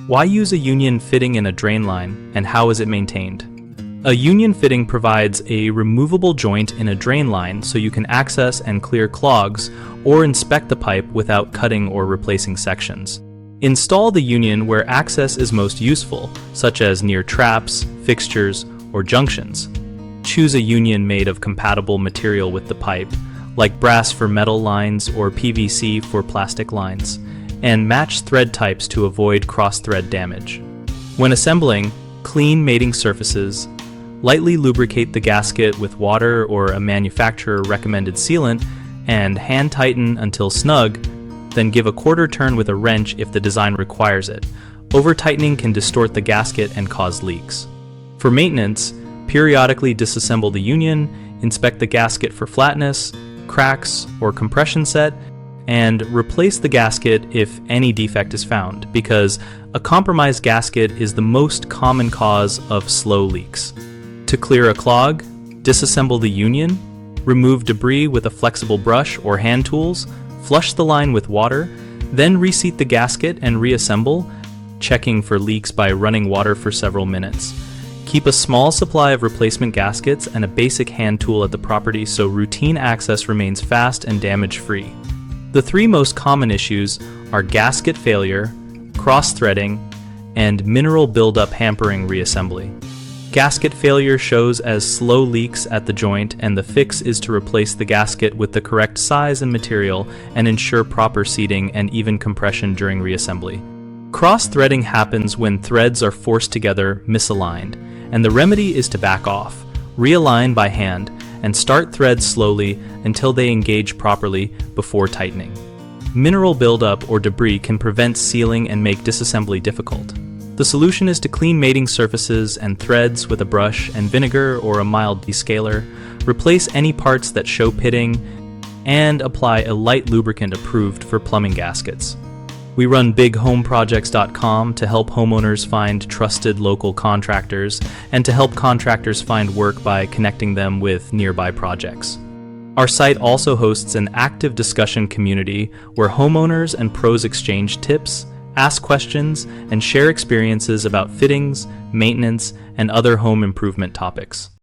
Why use a union fitting in a drain line, and how is it maintained? A union fitting provides a removable joint in a drain line so you can access and clear clogs or inspect the pipe without cutting or replacing sections. Install the union where access is most useful, such as near traps, fixtures, or junctions. Choose a union made of compatible material with the pipe, like brass for metal lines or PVC for plastic lines, and match thread types to avoid cross-thread damage. When assembling, clean mating surfaces, lightly lubricate the gasket with water or a manufacturer-recommended sealant, and hand tighten until snug, then give a quarter turn with a wrench if the design requires it. Over-tightening can distort the gasket and cause leaks. For maintenance, periodically disassemble the union, inspect the gasket for flatness, cracks, or compression set, and replace the gasket if any defect is found, because a compromised gasket is the most common cause of slow leaks. To clear a clog, disassemble the union, remove debris with a flexible brush or hand tools, flush the line with water, then reseat the gasket and reassemble, checking for leaks by running water for several minutes. Keep a small supply of replacement gaskets and a basic hand tool at the property so routine access remains fast and damage-free. The three most common issues are gasket failure, cross-threading, and mineral buildup hampering reassembly. Gasket failure shows as slow leaks at the joint, and the fix is to replace the gasket with the correct size and material and ensure proper seating and even compression during reassembly. Cross-threading happens when threads are forced together misaligned, and the remedy is to back off, realign by hand, and start threads slowly until they engage properly before tightening. Mineral buildup or debris can prevent sealing and make disassembly difficult. The solution is to clean mating surfaces and threads with a brush and vinegar or a mild descaler, replace any parts that show pitting, and apply a light lubricant approved for plumbing gaskets. We run bighomeprojects.com to help homeowners find trusted local contractors and to help contractors find work by connecting them with nearby projects. Our site also hosts an active discussion community where homeowners and pros exchange tips, ask questions, and share experiences about fittings, maintenance, and other home improvement topics.